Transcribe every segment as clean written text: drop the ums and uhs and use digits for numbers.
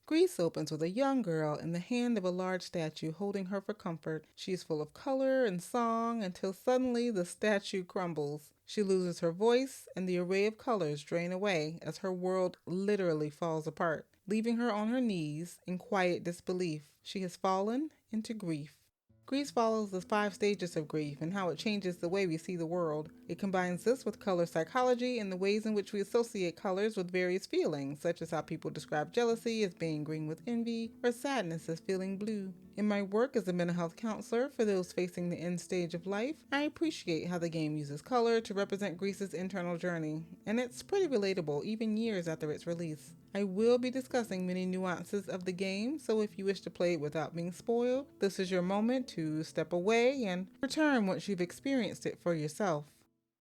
Greece opens with a young girl in the hand of a large statue holding her for comfort. She is full of color and song until suddenly the statue crumbles. She loses her voice and the array of colors drain away as her world literally falls apart, leaving her on her knees in quiet disbelief. She has fallen into grief. Grief follows the 5 stages of grief and how it changes the way we see the world. It combines this with color psychology and the ways in which we associate colors with various feelings, such as how people describe jealousy as being green with envy or sadness as feeling blue. In my work as a mental health counselor for those facing the end stage of life, I appreciate how the game uses color to represent Greece's internal journey, and it's pretty relatable even years after its release. I will be discussing many nuances of the game, so if you wish to play it without being spoiled, this is your moment to step away and return once you've experienced it for yourself.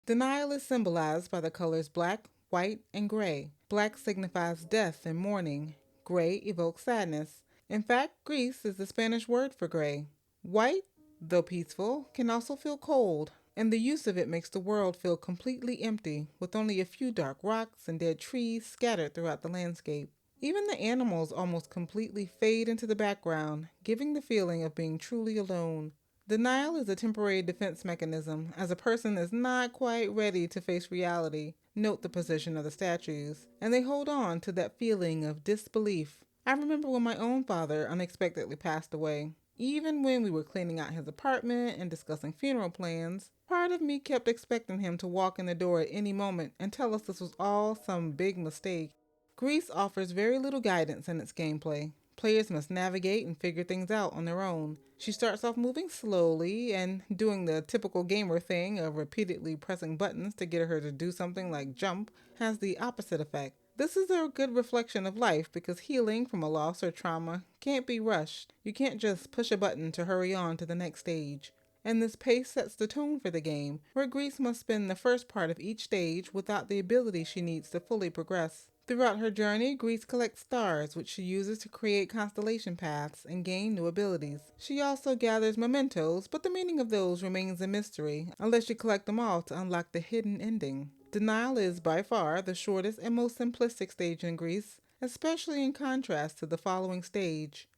Denial is symbolized by the colors black, white, and gray. Black signifies death and mourning. Gray evokes sadness. In fact, gris is the Spanish word for gray. White, though peaceful, can also feel cold, and the use of it makes the world feel completely empty, with only a few dark rocks and dead trees scattered throughout the landscape. Even the animals almost completely fade into the background, giving the feeling of being truly alone. Denial is a temporary defense mechanism, as a person is not quite ready to face reality. Note the position of the statues, and they hold on to that feeling of disbelief. I remember when my own father unexpectedly passed away. Even when we were cleaning out his apartment and discussing funeral plans, part of me kept expecting him to walk in the door at any moment and tell us this was all some big mistake. Greece offers very little guidance in its gameplay. Players must navigate and figure things out on their own. She starts off moving slowly and doing the typical gamer thing of repeatedly pressing buttons to get her to do something like jump has the opposite effect. This is a good reflection of life because healing from a loss or trauma can't be rushed. You can't just push a button to hurry on to the next stage. And this pace sets the tone for the game, where Greece must spend the first part of each stage without the ability she needs to fully progress. Throughout her journey, Greece collects stars, which she uses to create constellation paths and gain new abilities. She also gathers mementos, but the meaning of those remains a mystery, unless you collect them all to unlock the hidden ending. Denial is by far the shortest and most simplistic stage in Greece, especially in contrast to the following stage,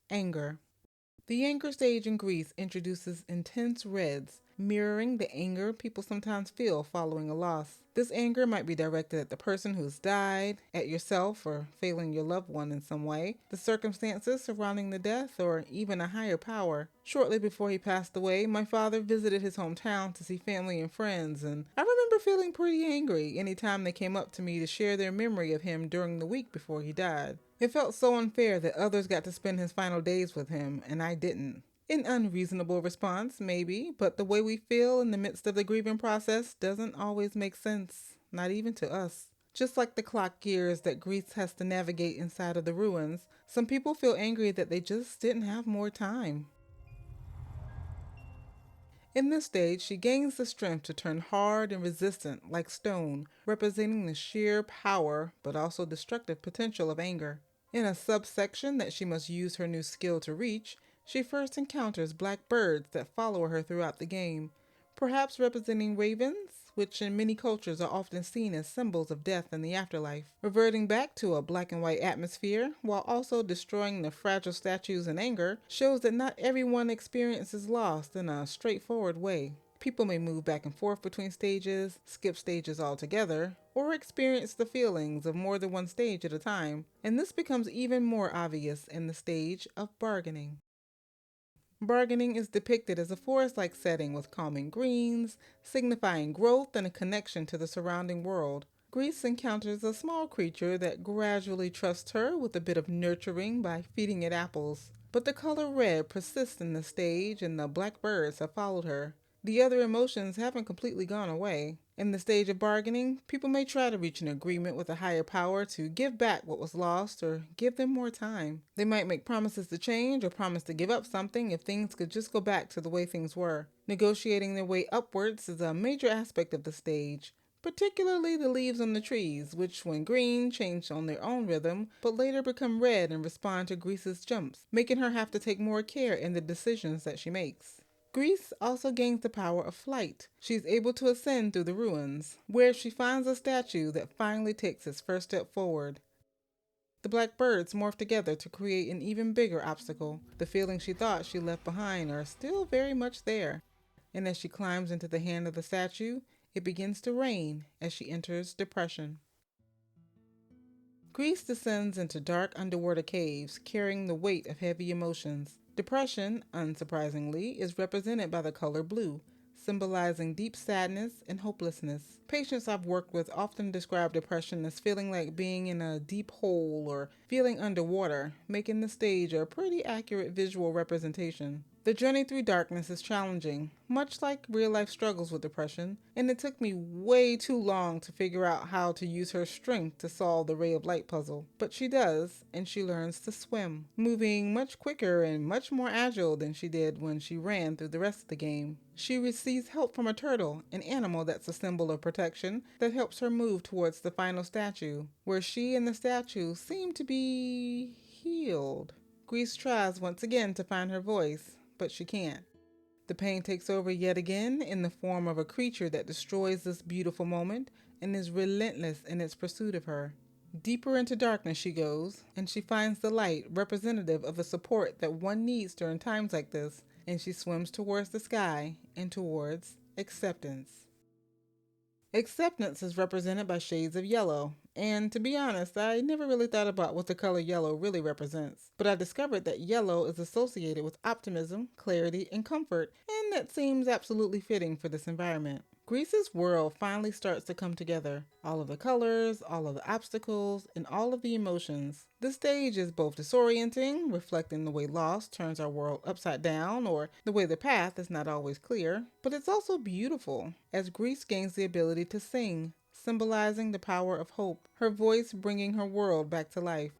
anger. The anger stage in Greece introduces intense reds, mirroring the anger people sometimes feel following a loss. This anger might be directed at the person who's died, at yourself, or failing your loved one in some way, the circumstances surrounding the death, or even a higher power. Shortly before he passed away, my father visited his hometown to see family and friends, and I remember feeling pretty angry anytime they came up to me to share their memory of him during the week before he died. It felt so unfair that others got to spend his final days with him, and I didn't. An unreasonable response, maybe, but the way we feel in the midst of the grieving process doesn't always make sense, not even to us. Just like the clock gears that Greece has to navigate inside of the ruins, some people feel angry that they just didn't have more time. In this stage, she gains the strength to turn hard and resistant like stone, representing the sheer power but also destructive potential of anger. In a subsection that she must use her new skill to reach, she first encounters black birds that follow her throughout the game, perhaps representing ravens, which in many cultures are often seen as symbols of death and the afterlife. Reverting back to a black and white atmosphere, while also destroying the fragile statues in anger, shows that not everyone experiences loss in a straightforward way. People may move back and forth between stages, skip stages altogether, or experience the feelings of more than one stage at a time, and this becomes even more obvious in the stage of bargaining. Bargaining is depicted as a forest-like setting with calming greens, signifying growth and a connection to the surrounding world. Greece encounters a small creature that gradually trusts her with a bit of nurturing by feeding it apples. But the color red persists in the stage and the black birds have followed her. The other emotions haven't completely gone away. In the stage of bargaining, people may try to reach an agreement with a higher power to give back what was lost or give them more time. They might make promises to change or promise to give up something if things could just go back to the way things were. Negotiating their way upwards is a major aspect of the stage, particularly the leaves on the trees, which when green change on their own rhythm, but later become red and respond to Grease's jumps, making her have to take more care in the decisions that she makes. Greece also gains the power of flight. She is able to ascend through the ruins, where she finds a statue that finally takes its first step forward. The black birds morph together to create an even bigger obstacle. The feelings she thought she left behind are still very much there. And as she climbs into the hand of the statue, it begins to rain as she enters depression. Gris descends into dark underwater caves, carrying the weight of heavy emotions. Depression, unsurprisingly, is represented by the color blue, symbolizing deep sadness and hopelessness. Patients I've worked with often describe depression as feeling like being in a deep hole or feeling underwater, making the stage a pretty accurate visual representation. The journey through darkness is challenging, much like real life struggles with depression, and it took me way too long to figure out how to use her strength to solve the ray of light puzzle. But she does, and she learns to swim, moving much quicker and much more agile than she did when she ran through the rest of the game. She receives help from a turtle, an animal that's a symbol of protection that helps her move towards the final statue, where she and the statue seem to be healed. Gris tries once again to find her voice, but she can't. The pain takes over yet again in the form of a creature that destroys this beautiful moment and is relentless in its pursuit of her. Deeper into darkness she goes, and she finds the light representative of the support that one needs during times like this, and she swims towards the sky and towards acceptance. Acceptance is represented by shades of yellow, and to be honest, I never really thought about what the color yellow really represents, but I discovered that yellow is associated with optimism, clarity, and comfort, and that seems absolutely fitting for this environment. Gris's world finally starts to come together. All of the colors, all of the obstacles, and all of the emotions. The stage is both disorienting, reflecting the way loss turns our world upside down, or the way the path is not always clear, but it's also beautiful, as Gris gains the ability to sing, symbolizing the power of hope, her voice bringing her world back to life.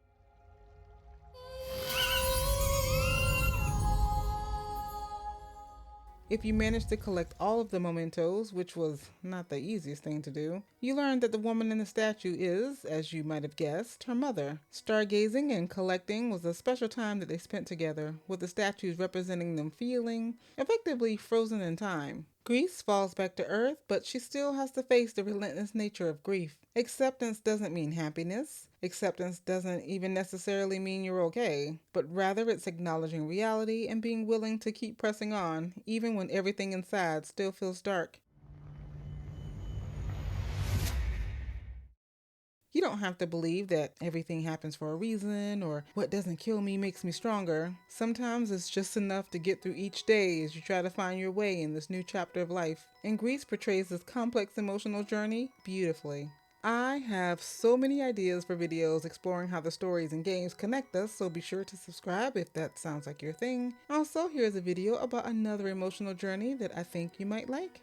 If you managed to collect all of the mementos, which was not the easiest thing to do, you learned that the woman in the statue is, as you might have guessed, her mother. Stargazing and collecting was a special time that they spent together, with the statues representing them feeling, effectively frozen in time. Gris falls back to earth, but she still has to face the relentless nature of grief. Acceptance doesn't mean happiness. Acceptance doesn't even necessarily mean you're okay, but rather it's acknowledging reality and being willing to keep pressing on, even when everything inside still feels dark. You don't have to believe that everything happens for a reason or what doesn't kill me makes me stronger. Sometimes it's just enough to get through each day as you try to find your way in this new chapter of life. And Gris portrays this complex emotional journey beautifully. I have so many ideas for videos exploring how the stories and games connect us, so be sure to subscribe if that sounds like your thing. Also, here's a video about another emotional journey that I think you might like.